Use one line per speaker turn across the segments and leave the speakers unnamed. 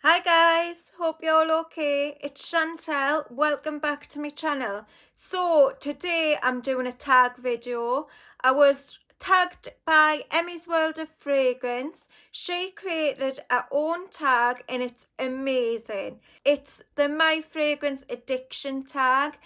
Hi guys, hope you're all okay. It's Chantel. Welcome back to my channel. So today I'm doing a tag video. I was tagged by Emysworldoffragrance. She created her own tag and it's amazing. It's the My Fragrance Addiction tag.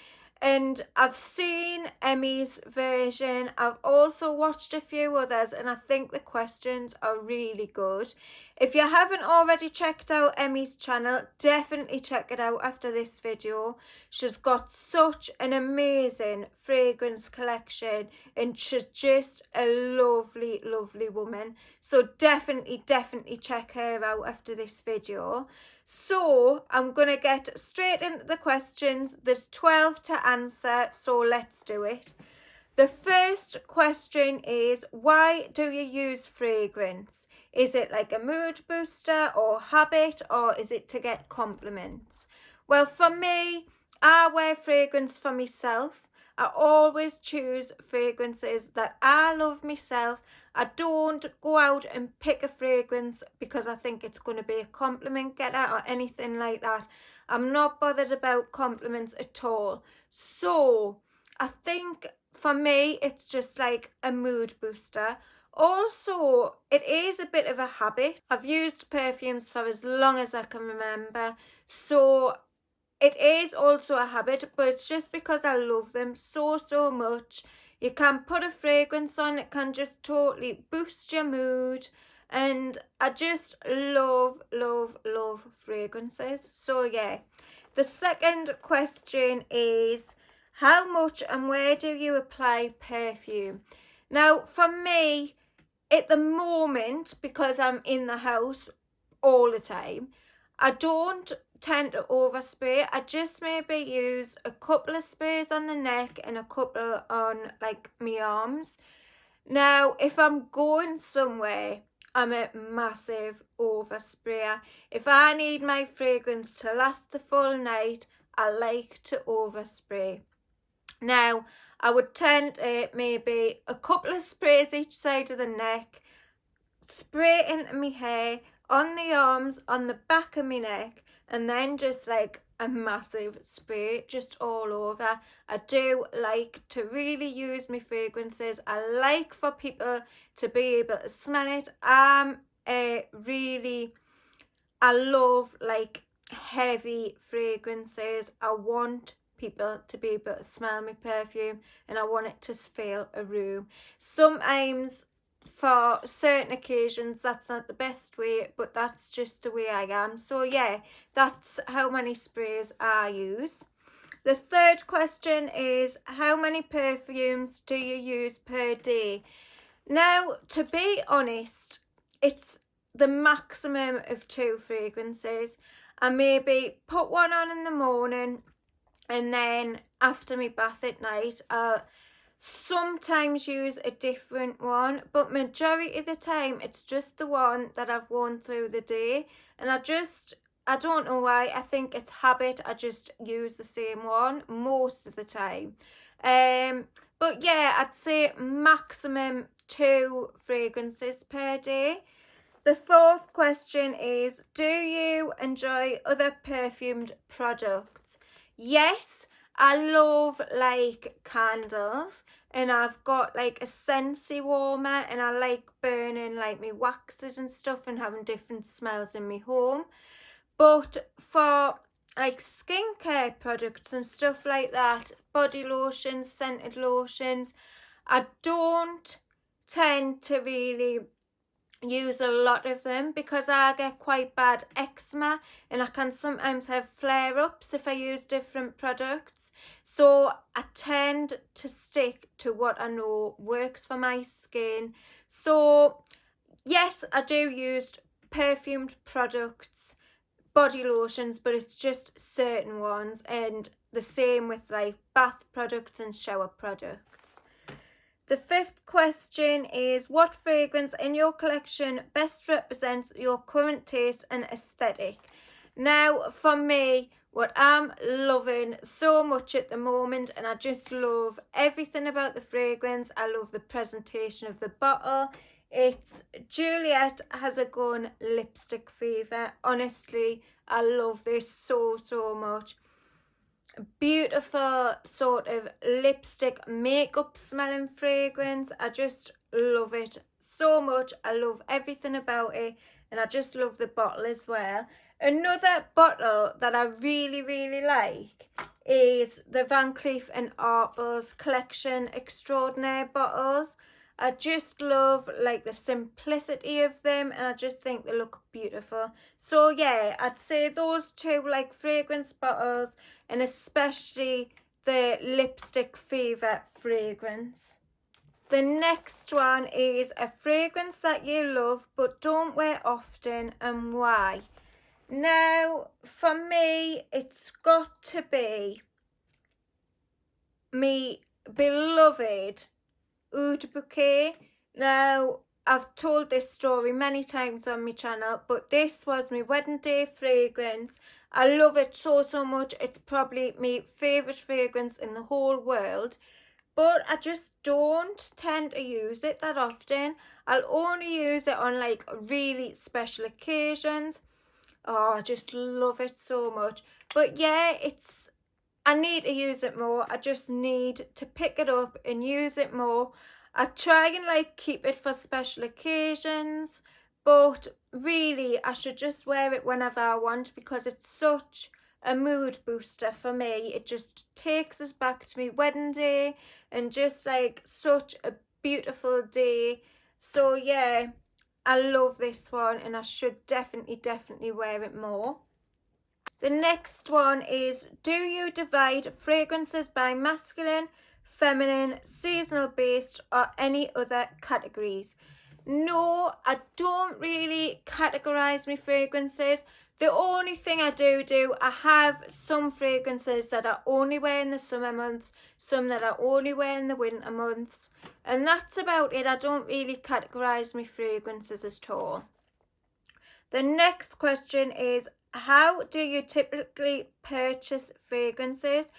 And I've seen Emmy's version. I've also watched a few others and I think the questions are really good. If you haven't already checked out Emmy's channel, definitely check it out after this video. She's got such an amazing fragrance collection and she's just a lovely, lovely woman. So definitely check her out after this video. So I'm going to get straight into the questions. There's 12 to answer, so let's do it. The first question is, why do you use fragrance? Is it like a mood booster or habit, or is it to get compliments? Well, for me, I wear fragrance for myself. I always choose fragrances that I love myself. I don't go out and pick a fragrance because I think it's going to be a compliment getter or anything like that. I'm not bothered about compliments at all. So I think for me, it's just like a mood booster. Also, it is a bit of a habit. I've used perfumes for as long as I can remember. So it is also a habit, but it's just because I love them so much. You can put a fragrance on, it can just totally boost your mood. And I just love fragrances. So yeah. The second question is, how much and where do you apply perfume? Now, for me, at the moment, because I'm in the house all the time, I don't tend to overspray. I just maybe use a couple of sprays on the neck and a couple on like my arms. Now, if I'm going somewhere, I'm a massive oversprayer. If I need my fragrance to last the full night, I like to overspray. Now, I would tend to maybe a couple of sprays each side of the neck, spray into my hair, on the arms, on the back of my neck, and then just like a massive spray just all over. I do like to really use my fragrances. I like for people to be able to smell it. I love like heavy fragrances. I want people to be able to smell my perfume and I want it to fill a room. Sometimes for certain occasions that's not the best way, but that's just the way I am. So yeah, that's how many sprays I use. The third question is, how many perfumes do you use per day? Now, to be honest, it's the maximum of 2 fragrances. I maybe put one on in the morning and then after my bath at night I'll sometimes use a different one, but majority of the time it's just the one that I've worn through the day. And I don't know why, I think it's habit. I just use the same one most of the time. But yeah, I'd say maximum 2 fragrances per day. The fourth question is, do you enjoy other perfumed products? Yes, I love like candles, and I've got like a scentsy warmer, and I like burning like my waxes and stuff and having different smells in my home. But for like skincare products and stuff like that, body lotions, scented lotions, I don't tend to really use a lot of them because I get quite bad eczema and I can sometimes have flare-ups if I use different products. So I tend to stick to what I know works for my skin. So yes, I do use perfumed products, body lotions, but it's just certain ones, and the same with like bath products and shower products. The fifth question is, what fragrance in your collection best represents your current taste and aesthetic? Now, for me, what I'm loving so much at the moment, and I just love everything about the fragrance. I love the presentation of the bottle. It's Juliet Has a Gun Lipstick Fever. Honestly, I love this so much. Beautiful sort of lipstick makeup smelling fragrance. I just love it so much. I love everything about it, and I just love the bottle as well. Another bottle that I really like is the Van Cleef & Arpels Collection Extraordinaire bottles. I just love like the simplicity of them, and I just think they look beautiful. So yeah, I'd say those two like fragrance bottles, and especially the Lipstick Fever fragrance. The next one is a fragrance that you love but don't wear often, and why? Now, for me, it's got to be me beloved Oud Bouquet. Now, I've told this story many times on my channel, but this was my wedding day fragrance. I love it so much. It's probably my favourite fragrance in the whole world, but I just don't tend to use it that often. I'll only use it on like really special occasions. Oh, I just love it so much. But yeah, I need to use it more. I just need to pick it up and use it more. I try and like keep it for special occasions, but really I should just wear it whenever I want, because it's such a mood booster for me. It just takes us back to my wedding day, and just like such a beautiful day. So yeah, I love this one, and I should definitely wear it more. The next one is, do you divide fragrances by masculine, feminine, seasonal based, or any other categories? No, I don't really categorize my fragrances. The only thing I do, I have some fragrances that I only wear in the summer months, some that I only wear in the winter months, and that's about it. I don't really categorize my fragrances at all. The next question is, how do you typically purchase fragrances?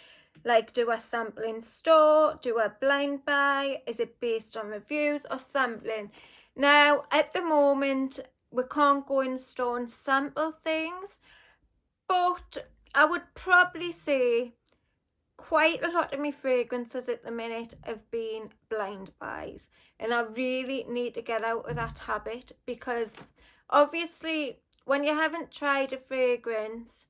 Like, do I sample in store? Do I blind buy? Is it based on reviews or sampling? Now, at the moment, we can't go in store and sample things, but I would probably say quite a lot of my fragrances at the minute have been blind buys, and I really need to get out of that habit, because obviously when you haven't tried a fragrance,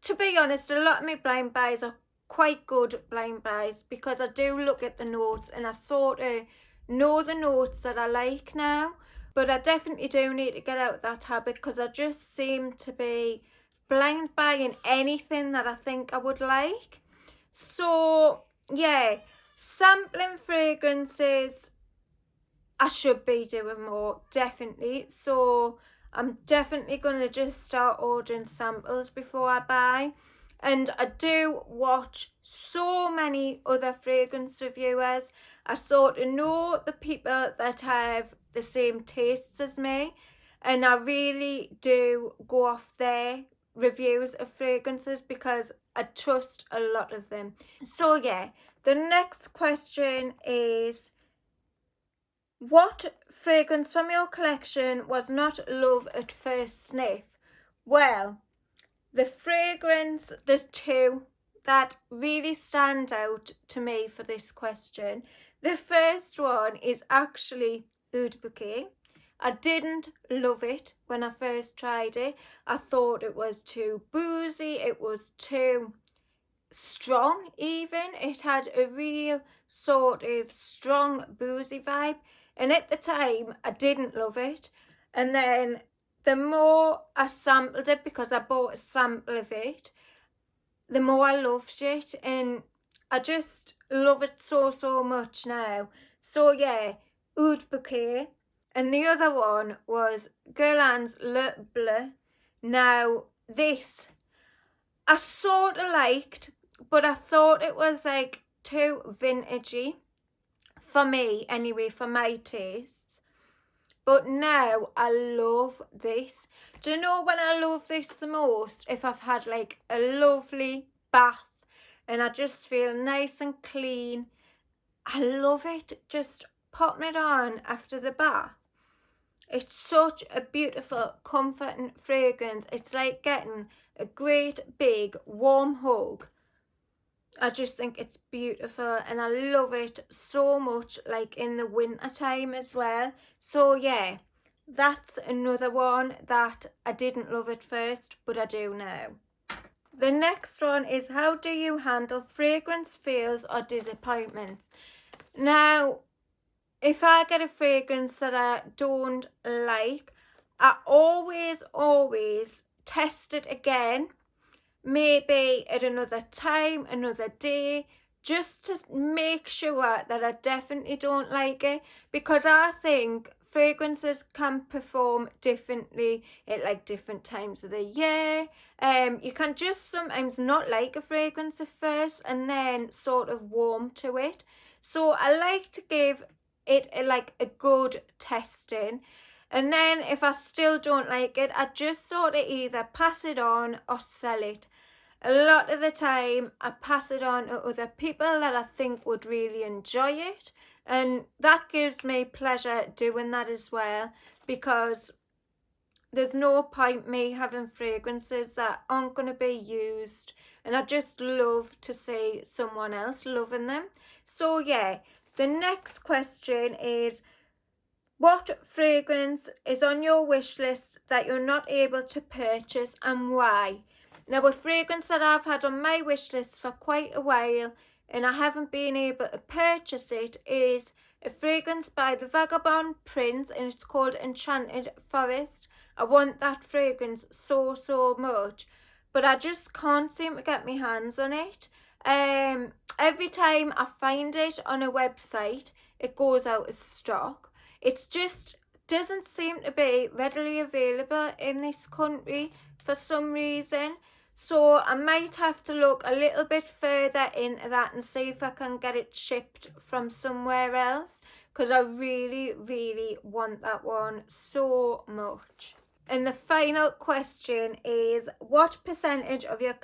to be honest, a lot of my blind buys are quite good blind buys, because I do look at the notes and I sort of know the notes that I like now. But I definitely do need to get out of that habit, because I just seem to be blind buying anything that I think I would like. So yeah, sampling fragrances I should be doing more, definitely. So I'm definitely going to just start ordering samples before I buy. And I do watch so many other fragrance reviewers. I sort of know the people that have the same tastes as me, and I really do go off their reviews of fragrances, because I trust a lot of them. So yeah, the next question is, what fragrance from your collection was not love at first sniff? Well, the fragrance, there's two that really stand out to me for this question. The first one is actually Oud Bouquet. I didn't love it when I first tried it. I thought it was too boozy, it was too strong even. It had a real sort of strong boozy vibe, and at the time I didn't love it. And then the more I sampled it, because I bought a sample of it, the more I loved it, and I just love it so much now. So yeah, Oud Bouquet. And the other one was Guerlain's Le Bleu. Now this I sort of liked, but I thought it was like too vintagey for me anyway, for my tastes. But now I love this. Do you know when I love this the most? If I've had like a lovely bath and I just feel nice and clean. I love it, just popping it on after the bath. It's such a beautiful, comforting fragrance. It's like getting a great big warm hug. I just think it's beautiful and I love it so much, like in the winter time as well. So yeah, that's another one that I didn't love at first, but I do now. The next one is, how do you handle fragrance fails or disappointments? Now, if I get a fragrance that I don't like, I always test it again, maybe at another time, another day, just to make sure that I definitely don't like it, because I think fragrances can perform differently at like different times of the year. You can just sometimes not like a fragrance at first and then sort of warm to it. So I like to give it like a good testing, and then if I still don't like it, I just sort of either pass it on or sell it. A lot of the time I pass it on to other people that I think would really enjoy it, and that gives me pleasure doing that as well, because there's no point me having fragrances that aren't going to be used, and I just love to see someone else loving them. So yeah, the next question is, what fragrance is on your wish list that you're not able to purchase and why? Now, a fragrance that I've had on my wish list for quite a while and I haven't been able to purchase it is a fragrance by the Vagabond Prince, and it's called Enchanted Forest. I want that fragrance so much, but I just can't seem to get my hands on it. Every time I find it on a website, it goes out of stock. It's just doesn't seem to be readily available in this country for some reason. So I might have to look a little bit further into that and see if I can get it shipped from somewhere else, because I really want that one so much. And the final question is, what percentage of your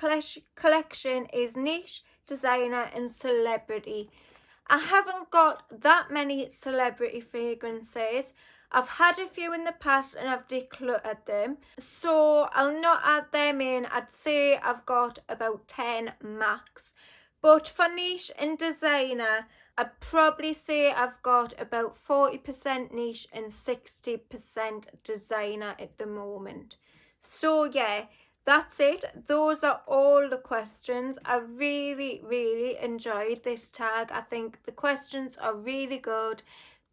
collection is niche, designer and celebrity? I haven't got that many celebrity fragrances. I've had a few in the past and I've decluttered them, so I'll not add them in. I'd say I've got about 10 max. But for niche and designer, I'd probably say I've got about 40% niche and 60% designer at the moment. So yeah, that's it. Those are all the questions. I really enjoyed this tag. I think the questions are really good.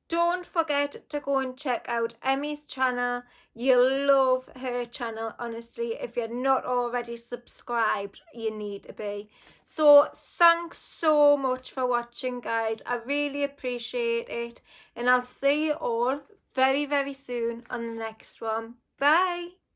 Don't forget to go and check out Emmy's channel. You'll love her channel, honestly. If you're not already subscribed, you need to be. So thanks so much for watching, guys. I really appreciate it. And I'll see you all very soon on the next one. Bye.